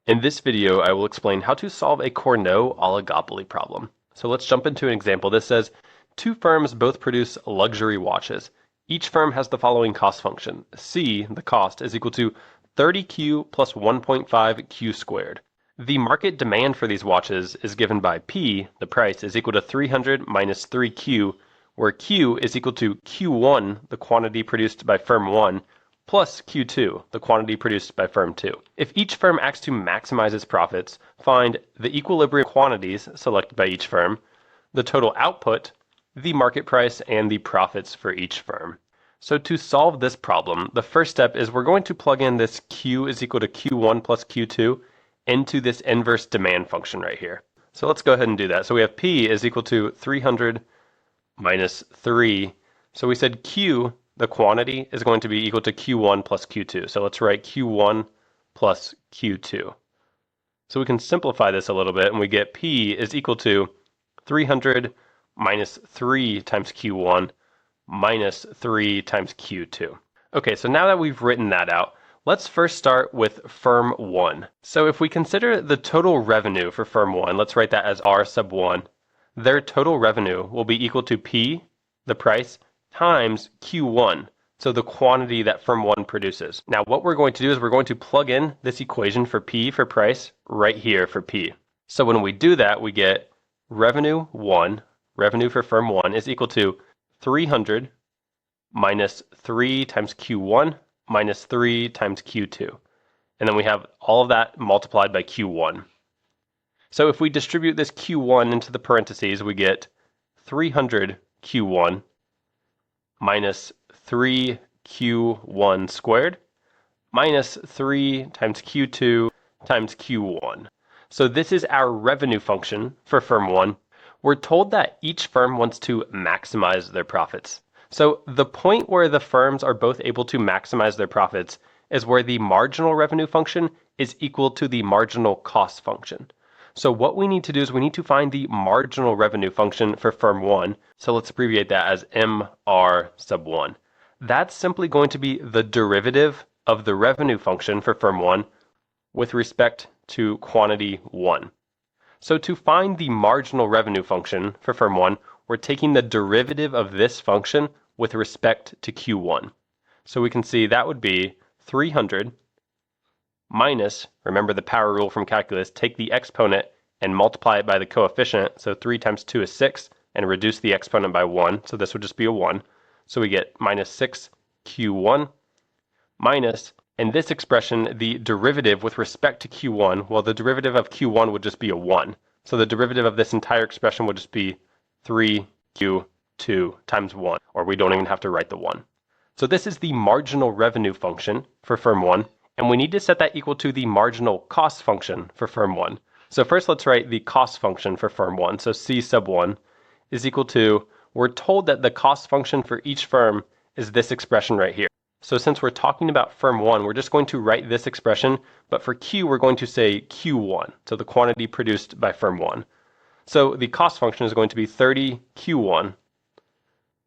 In this video, I will explain how to solve a Cournot oligopoly problem. So let's jump into an example. This says, two firms both produce luxury watches. Each firm has the following cost function. C, the cost, is equal to 30Q plus 1.5Q squared. The market demand for these watches is given by P, the price, is equal to 300 minus 3Q, where Q is equal to Q1, the quantity produced by firm 1, plus Q2, the quantity produced by firm 2. If each firm acts to maximize its profits, find the equilibrium quantities selected by each firm, the total output, the market price, and the profits for each firm. So to solve this problem, the first step is we're going to plug in this Q is equal to Q1 plus Q2 into this inverse demand function right here. So let's go ahead and do that. So we have P is equal to 300 minus 3. So we said Q, the quantity, is going to be equal to Q1 plus Q2. So let's write Q1 plus Q2. So we can simplify this a little bit, and we get P is equal to 300 minus 3 times Q1 minus 3 times Q2. Okay, so now that we've written that out, let's first start with firm 1. So if we consider the total revenue for firm 1, let's write that as R sub 1. Their total revenue will be equal to P, the price, times Q1, so the quantity that firm 1 produces. Now what we're going to do is we're going to plug in this equation for P for price right here for P. So when we do that, we get revenue for firm 1 is equal to 300 minus 3 times Q1 minus 3 times Q2. And then we have all of that multiplied by Q1. So if we distribute this Q1 into the parentheses, we get 300 Q1 minus 3Q1 squared minus 3 times Q2 times Q1. So this is our revenue function for firm 1. We're told that each firm wants to maximize their profits. So the point where the firms are both able to maximize their profits is where the marginal revenue function is equal to the marginal cost function. So what we need to do is we need to find the marginal revenue function for firm 1. So let's abbreviate that as MR sub 1. That's simply going to be the derivative of the revenue function for firm 1 with respect to quantity 1. So to find the marginal revenue function for firm 1, we're taking the derivative of this function with respect to Q1. So we can see that would be 300 minus, remember the power rule from calculus, take the exponent and multiply it by the coefficient. So 3 times 2 is 6, and reduce the exponent by 1. So this would just be a 1. So we get minus 6Q1 minus, in this expression, the derivative with respect to Q1, well, the derivative of Q1 would just be a 1. So the derivative of this entire expression would just be 3Q2 times 1, or we don't even have to write the 1. So this is the marginal revenue function for firm 1, and we need to set that equal to the marginal cost function for firm 1. So first let's write the cost function for firm 1. So C sub 1 is equal to, we're told that the cost function for each firm is this expression right here. So since we're talking about firm 1, we're just going to write this expression, but for Q we're going to say Q1, so the quantity produced by firm 1. So the cost function is going to be 30 Q1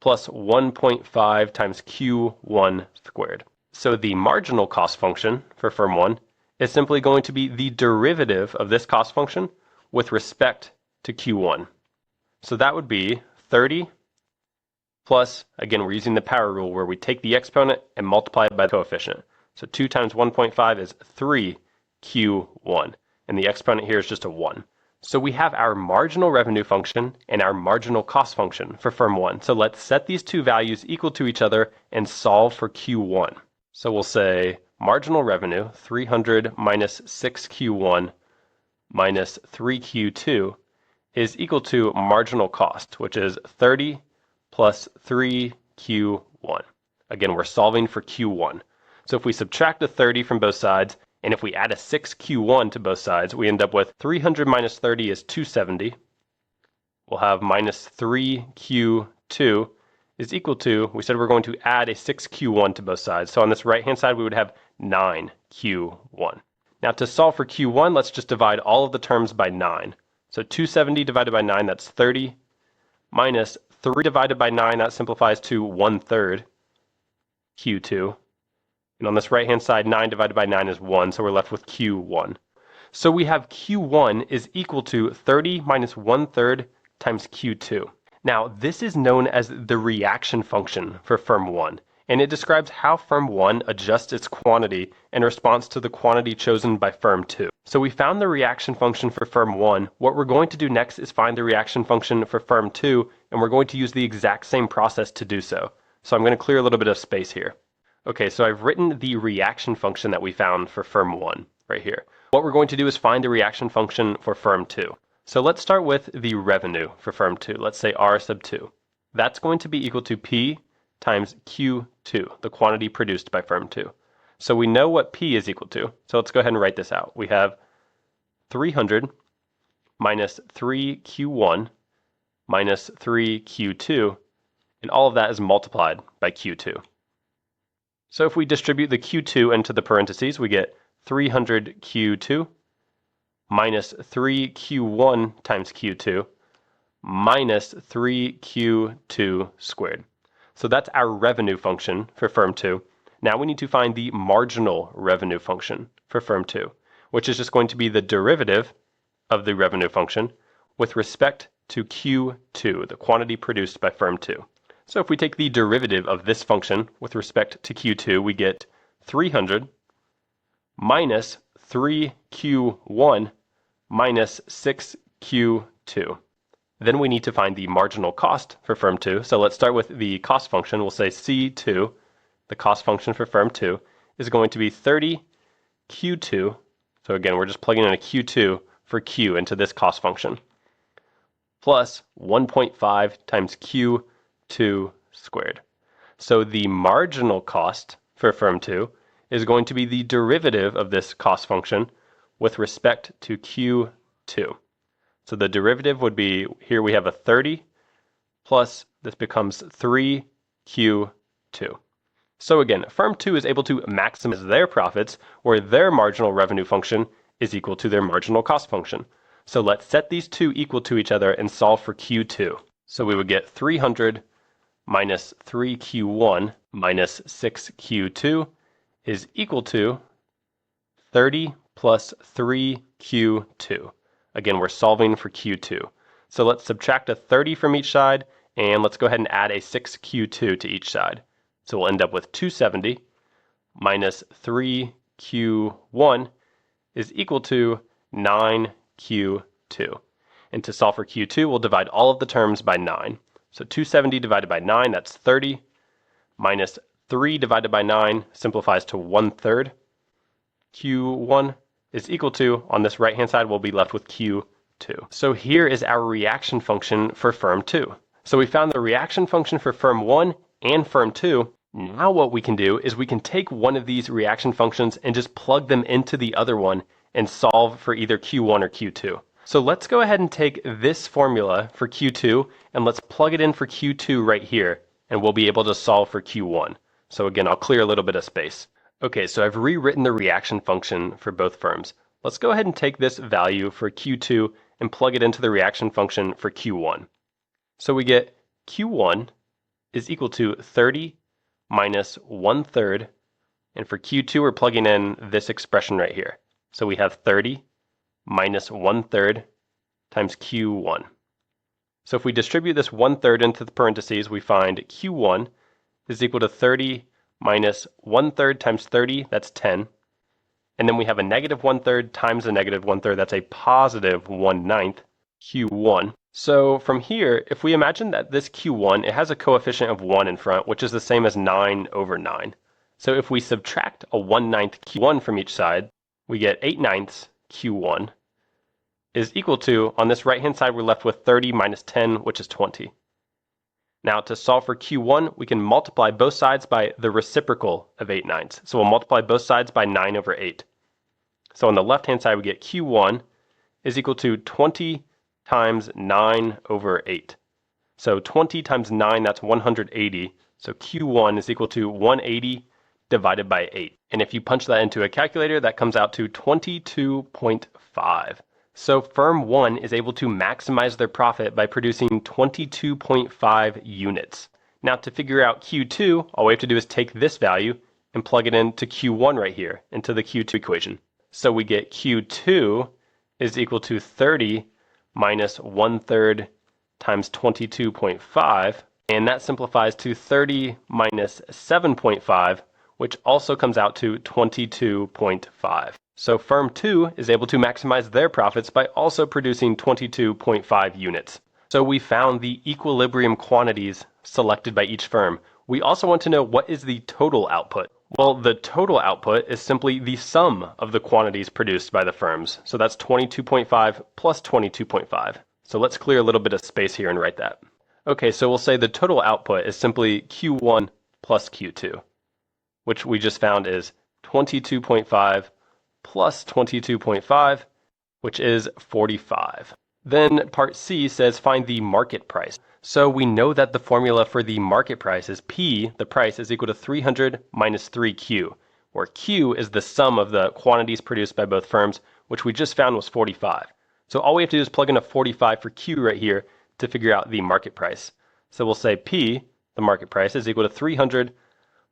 plus 1.5 times Q1 squared. So the marginal cost function for firm 1 is simply going to be the derivative of this cost function with respect to Q1. So that would be 30 plus, again, we're using the power rule where we take the exponent and multiply it by the coefficient. So 2 times 1.5 is 3Q1, and the exponent here is just a 1. So we have our marginal revenue function and our marginal cost function for firm 1. So let's set these two values equal to each other and solve for Q1. So we'll say marginal revenue, 300 minus 6Q1 minus 3Q2 is equal to marginal cost, which is 30 plus 3Q1. Again, we're solving for Q1. So if we subtract the 30 from both sides, and if we add a 6Q1 to both sides, we end up with 300 minus 30 is 270. We'll have minus 3Q2 is equal to, we said we're going to add a 6Q1 to both sides. So on this right-hand side, we would have 9Q1. Now to solve for Q1, let's just divide all of the terms by 9. So 270 divided by 9, that's 30, minus 3 divided by 9, that simplifies to 1/3 Q2. And on this right-hand side, 9 divided by 9 is 1, so we're left with Q1. So we have Q1 is equal to 30 minus 1/3 times Q2. Now, this is known as the reaction function for firm 1, and it describes how firm 1 adjusts its quantity in response to the quantity chosen by firm 2. So we found the reaction function for firm 1. What we're going to do next is find the reaction function for firm 2, and we're going to use the exact same process to do so. So I'm going to clear a little bit of space here. Okay, so I've written the reaction function that we found for firm 1 right here. What we're going to do is find the reaction function for firm 2. So let's start with the revenue for firm 2. Let's say R sub 2. That's going to be equal to P times Q2, the quantity produced by firm 2. So we know what P is equal to. So let's go ahead and write this out. We have 300 minus 3Q1 minus 3Q2, and all of that is multiplied by Q2. So if we distribute the Q2 into the parentheses, we get 300 Q2 minus 3Q1 times Q2 minus 3Q2 squared. So that's our revenue function for firm 2. Now we need to find the marginal revenue function for firm 2, which is just going to be the derivative of the revenue function with respect to Q2, the quantity produced by firm 2. So if we take the derivative of this function with respect to Q2, we get 300 minus 3Q1 minus 6Q2. Then we need to find the marginal cost for firm 2. So let's start with the cost function. We'll say C2, the cost function for firm 2, is going to be 30 Q2. So again, we're just plugging in a Q2 for Q into this cost function, plus 1.5 times Q2 squared. So the marginal cost for firm 2 is going to be the derivative of this cost function with respect to Q2. So the derivative would be, here we have a 30 plus this becomes 3Q2. So again, firm 2 is able to maximize their profits where their marginal revenue function is equal to their marginal cost function. So let's set these two equal to each other and solve for Q2. So we would get 300 minus 3Q1 minus 6Q2 is equal to 30 plus 3Q2. Again, we're solving for Q2. So let's subtract a 30 from each side, and let's go ahead and add a 6Q2 to each side. So we'll end up with 270 minus 3Q1 is equal to 9Q2. And to solve for Q2, we'll divide all of the terms by 9. So 270 divided by 9, that's 30, minus 3 divided by 9 simplifies to 1/3. Q1 is equal to, on this right-hand side, we'll be left with Q2. So here is our reaction function for firm 2. So we found the reaction function for firm 1 and firm 2. Now what we can do is we can take one of these reaction functions and just plug them into the other one and solve for either Q1 or Q2. So let's go ahead and take this formula for Q2 and let's plug it in for Q2 right here, and we'll be able to solve for Q1. So again, I'll clear a little bit of space. Okay, so I've rewritten the reaction function for both firms. Let's go ahead and take this value for Q2 and plug it into the reaction function for Q1. So we get Q1 is equal to 30 minus 1/3, and for Q2 we're plugging in this expression right here. So we have 30 minus 1/3 times Q1. So if we distribute this 1/3 into the parentheses, we find Q1 is equal to 30 minus 1/3 times 30, that's 10. And then we have a negative 1/3 times a negative 1/3, that's a positive 1/9 Q1. So from here, if we imagine that this Q1, it has a coefficient of 1 in front, which is the same as 9 over 9. So if we subtract a 1/9 Q1 from each side, we get 8/9 Q1 is equal to, on this right-hand side, we're left with 30 minus 10, which is 20. Now to solve for Q1, we can multiply both sides by the reciprocal of 8/9. So we'll multiply both sides by 9 over 8. So on the left-hand side, we get Q1 is equal to 20 times 9 over 8. So 20 times 9, that's 180. So Q1 is equal to 180 divided by 8. And if you punch that into a calculator, that comes out to 22.5. So firm 1 is able to maximize their profit by producing 22.5 units. Now to figure out Q2, all we have to do is take this value and plug it into Q1 right here, into the Q2 equation. So we get Q2 is equal to 30 minus 1/3 times 22.5, and that simplifies to 30 minus 7.5, which also comes out to 22.5. So firm 2 is able to maximize their profits by also producing 22.5 units. So we found the equilibrium quantities selected by each firm. We also want to know what is the total output. Well, the total output is simply the sum of the quantities produced by the firms. So that's 22.5 plus 22.5. So let's clear a little bit of space here and write that. Okay, so we'll say the total output is simply Q1 plus Q2, which we just found is 22.5 plus 22.5, which is 45. Then part C says find the market price. So we know that the formula for the market price is P, the price, is equal to 300 minus 3Q, where Q is the sum of the quantities produced by both firms, which we just found was 45. So all we have to do is plug in a 45 for Q right here to figure out the market price. So we'll say P, the market price, is equal to 300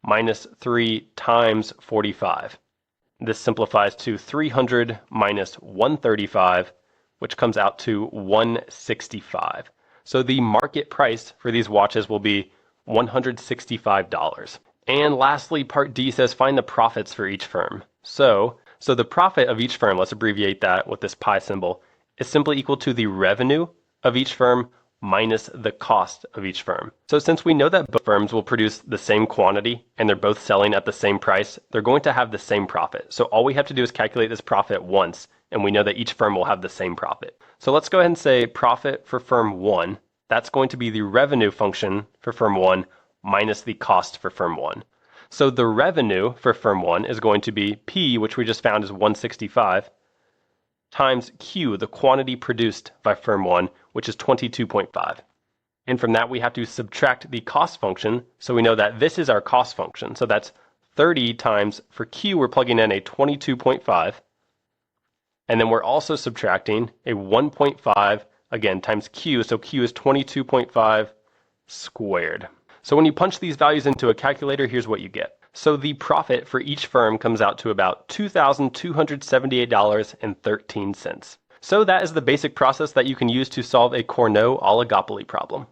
minus 3 times 45. This simplifies to 300 minus 135, which comes out to 165. So the market price for these watches will be $165. And lastly, part D says find the profits for each firm. So the profit of each firm, let's abbreviate that with this pi symbol, is simply equal to the revenue of each firm minus the cost of each firm. So since we know that both firms will produce the same quantity and they're both selling at the same price, they're going to have the same profit. So all we have to do is calculate this profit once, and we know that each firm will have the same profit. So let's go ahead and say profit for firm 1. That's going to be the revenue function for firm 1 minus the cost for firm 1. So the revenue for firm 1 is going to be P, which we just found is 165, times Q, the quantity produced by firm 1, which is 22.5. And from that, we have to subtract the cost function, so we know that this is our cost function. So that's 30 times, for Q, we're plugging in a 22.5, and then we're also subtracting a 1.5, again, times Q, so Q is 22.5 squared. So when you punch these values into a calculator, here's what you get. So the profit for each firm comes out to about $2,278.13. So that is the basic process that you can use to solve a Cournot oligopoly problem.